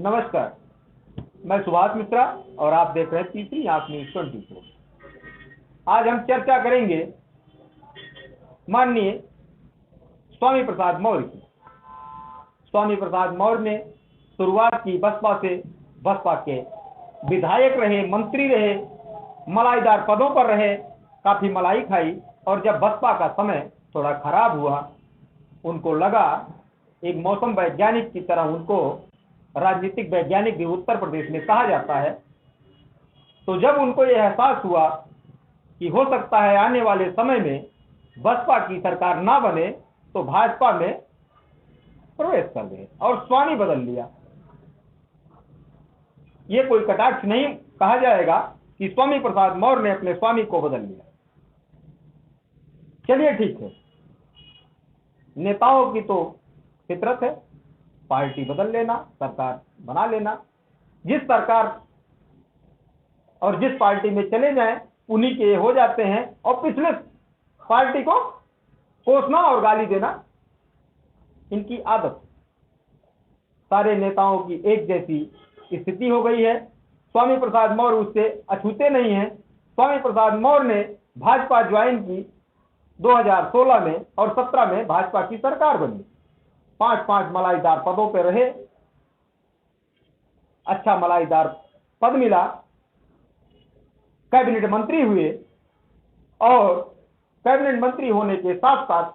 नमस्कार, मैं सुभाष मिश्रा और आप देख रहे हैं तीसरी आंख न्यूज 24। आज हम चर्चा करेंगे माननीय स्वामी प्रसाद मौर्य की। स्वामी प्रसाद मौर्य ने शुरुआत की बसपा से, बसपा के विधायक रहे, मंत्री रहे, मलाईदार पदों पर रहे, काफी मलाई खाई और जब बसपा का समय थोड़ा खराब हुआ, उनको लगा एक मौसम वैज्ञानिक की तरह, उनको राजनीतिक वैज्ञानिक भी उत्तर प्रदेश में कहा जाता है। तो जब उनको यह एहसास हुआ कि हो सकता है आने वाले समय में बसपा की सरकार ना बने, तो भाजपा में प्रवेश कर गए और स्वामी बदल लिया। ये कोई कटाक्ष नहीं कहा जाएगा कि स्वामी प्रसाद मौर्य ने अपने स्वामी को बदल लिया। चलिए ठीक है, नेताओं की तो फितरत है, पार्टी बदल लेना, सरकार बना लेना। जिस सरकार और जिस पार्टी में चले जाएं उन्हीं के हो जाते हैं और पिछले पार्टी को कोसना और गाली देना इनकी आदत। सारे नेताओं की एक जैसी स्थिति हो गई है। स्वामी प्रसाद मौर्य उससे अछूते नहीं हैं। स्वामी प्रसाद मौर्य ने भाजपा ज्वाइन की 2016 में और 17 में भाजपा की सरकार बनी। 5-5 मलाईदार पदों पर रहे, अच्छा मलाईदार पद मिला, कैबिनेट मंत्री हुए और कैबिनेट मंत्री होने के साथ साथ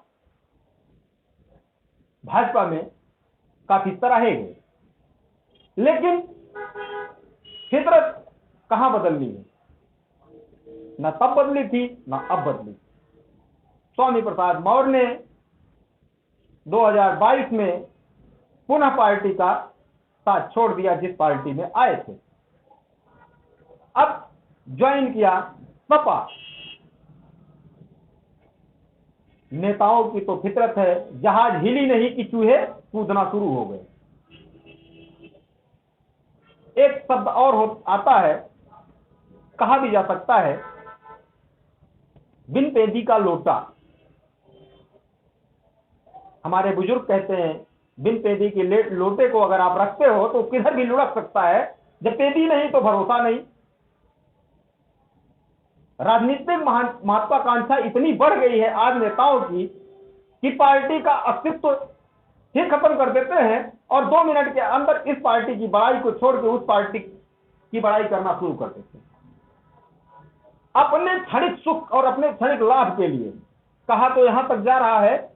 भाजपा में काफी सराहे गए। लेकिन फितरत कहां बदलनी है? न तब बदली थी न अब बदली। स्वामी प्रसाद मौर्य ने 2022 में पुनः पार्टी का साथ छोड़ दिया जिस पार्टी में आए थे। अब ज्वाइन किया सपा। नेताओं की तो फितरत है, जहाज हिली नहीं कि चूहे कूदना शुरू हो गए। एक शब्द और आता है, कहा भी जा सकता है, बिन पेदी का लोटा। हमारे बुजुर्ग कहते हैं बिन पेदी के लोटे को अगर आप रखते हो तो किधर भी लुढ़क सकता है, जब पेदी नहीं तो भरोसा नहीं। राजनीतिक महत्वाकांक्षा इतनी बढ़ गई है आज नेताओं की कि पार्टी का अस्तित्व ही खत्म कर देते हैं और 2 मिनट के अंदर इस पार्टी की बड़ाई को छोड़ के उस पार्टी की बड़ाई करना शुरू कर देते हैं, अपने क्षणिक सुख और अपने क्षणिक लाभ के लिए। कहा तो यहां तक जा रहा है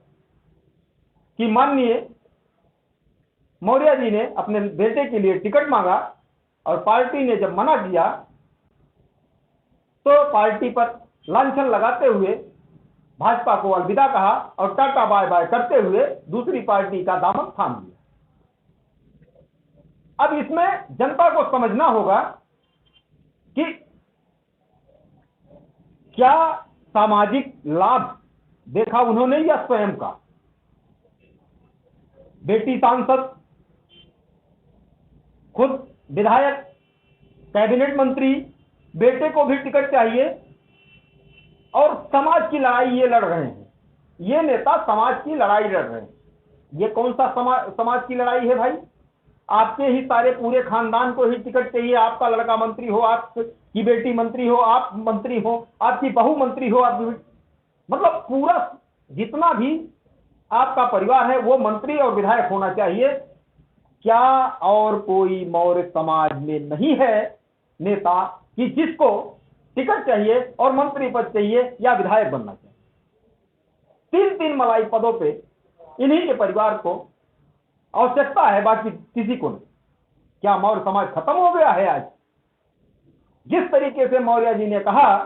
कि माननीय मौर्य जी ने अपने बेटे के लिए टिकट मांगा और पार्टी ने जब मना किया तो पार्टी पर लांछन लगाते हुए भाजपा को अलविदा कहा और टाटा बाय बाय करते हुए दूसरी पार्टी का दामन थाम लिया। अब इसमें जनता को समझना होगा कि क्या सामाजिक लाभ देखा उन्होंने या स्वयं का। बेटी सांसद, खुद विधायक, कैबिनेट मंत्री, बेटे को भी टिकट चाहिए और समाज की लड़ाई ये लड़ रहे हैं। ये नेता समाज की लड़ाई लड़ रहे हैं। ये कौन सा समाज की लड़ाई है भाई? आपके ही सारे पूरे खानदान को ही टिकट चाहिए। आपका लड़का मंत्री हो, आपकी बेटी मंत्री हो, आप मंत्री हो, आपकी बहू मंत्री हो, मतलब पूरा जितना भी आपका परिवार है वो मंत्री और विधायक होना चाहिए। क्या और कोई मौर्य समाज में नहीं है नेता कि जिसको टिकट चाहिए और मंत्री पद चाहिए या विधायक बनना चाहिए? 3-3 मलाई पदों पे इन्हीं के परिवार को आवश्यकता है, बाकी किसी को नहीं। क्या मौर्य समाज खत्म हो गया है आज? जिस तरीके से मौर्य जी ने कहा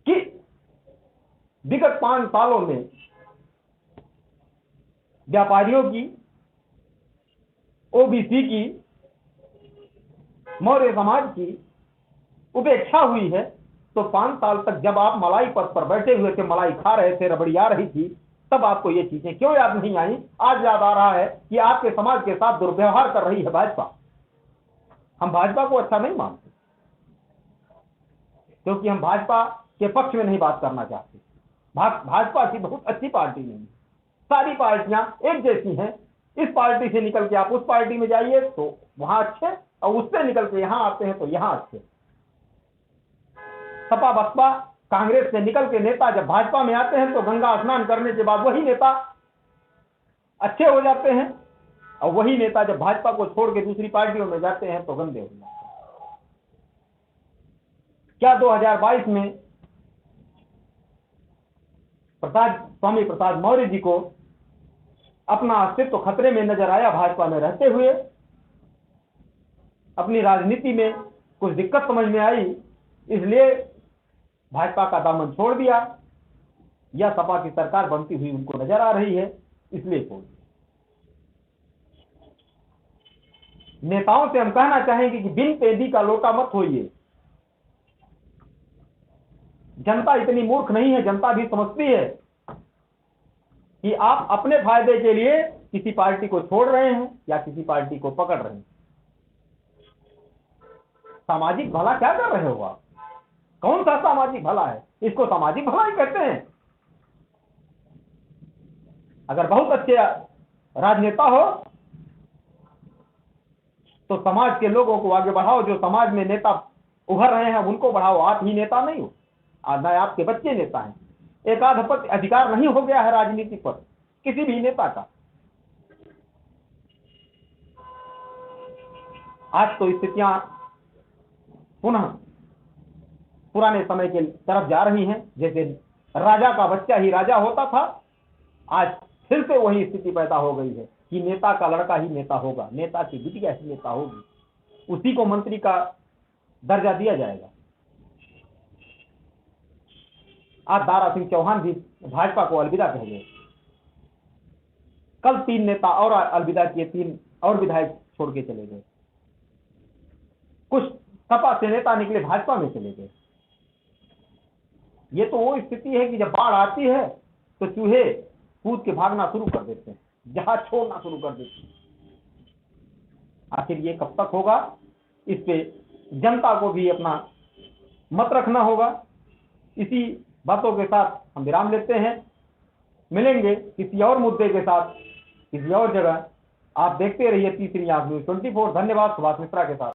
कि विगत 5 सालों में व्यापारियों की, ओबीसी की, मौर्य समाज की उपेक्षा हुई है, तो 5 साल तक जब आप मलाई पद पर बैठे हुए थे, मलाई खा रहे थे, रबड़ी आ रही थी, तब आपको ये चीजें क्यों याद नहीं आई? आज याद आ रहा है कि आपके समाज के साथ दुर्व्यवहार कर रही है भाजपा। हम भाजपा को अच्छा नहीं मानते क्योंकि हम भाजपा के पक्ष में नहीं बात करना चाहते। भाजपा की बहुत अच्छी पार्टी नहीं है। सारी पार्टियां एक जैसी हैं, इस पार्टी से निकल के आप उस पार्टी में जाइए तो वहां अच्छे, और उससे निकल के यहां आते हैं तो यहां अच्छे। सपा बसपा कांग्रेस से निकल के नेता जब भाजपा में आते हैं तो गंगा स्नान करने के बाद वही नेता अच्छे हो जाते हैं, और वही नेता जब भाजपा को छोड़ के दूसरी पार्टियों में जाते हैं तो गंदे हो जाते हैं। क्या 2022 में स्वामी प्रसाद मौर्य जी को अपना अस्तित्व खतरे में नजर आया भाजपा में रहते हुए? अपनी राजनीति में कुछ दिक्कत समझ में आई, इसलिए भाजपा का दामन छोड़ दिया, या सपा की सरकार बनती हुई उनको नजर आ रही है इसलिए छोड़ दिया? नेताओं से हम कहना चाहेंगे कि बिन पेदी का लोटा मत होइए। जनता इतनी मूर्ख नहीं है, जनता भी समझती है कि आप अपने फायदे के लिए किसी पार्टी को छोड़ रहे हैं या किसी पार्टी को पकड़ रहे हैं। सामाजिक भला क्या कर रहे हो आप? कौन सा सामाजिक भला है? इसको सामाजिक भला ही कहते हैं। अगर बहुत अच्छे राजनेता हो तो समाज के लोगों को आगे बढ़ाओ, जो समाज में नेता उभर रहे हैं उनको बढ़ाओ। आप ही नेता नहीं हो, ना आपके बच्चे नेता हैं। एक आधिपत्य अधिकार नहीं हो गया है राजनीति पर किसी भी नेता का। आज तो स्थितियां पुनः पुराने समय के तरफ जा रही हैं। जैसे राजा का बच्चा ही राजा होता था, आज फिर से वही स्थिति पैदा हो गई है कि नेता का लड़का ही नेता होगा, नेता की बिटिया ही नेता होगी, उसी को मंत्री का दर्जा दिया जाएगा। आज दारा सिंह चौहान भी भाजपा को अलविदा कह गए। कल 3 नेता और अलविदा किए, 3 और विधायक छोड़ के चले गए। कुछ सपा से नेता निकले भाजपा में चले गए। ये तो वो स्थिति है कि जब बाढ़ आती है तो चूहे कूद के भागना शुरू कर देते हैं, जहाज छोड़ना शुरू कर देते हैं। आखिर ये कब तक होगा? इस पे जनता को भी अपना मत रखना होगा। इसी बातों के साथ हम विराम लेते हैं। मिलेंगे किसी और मुद्दे के साथ किसी और जगह। आप देखते रहिए तीसरी आंख न्यूज़ 24। धन्यवाद। सुभाष मिश्रा के साथ।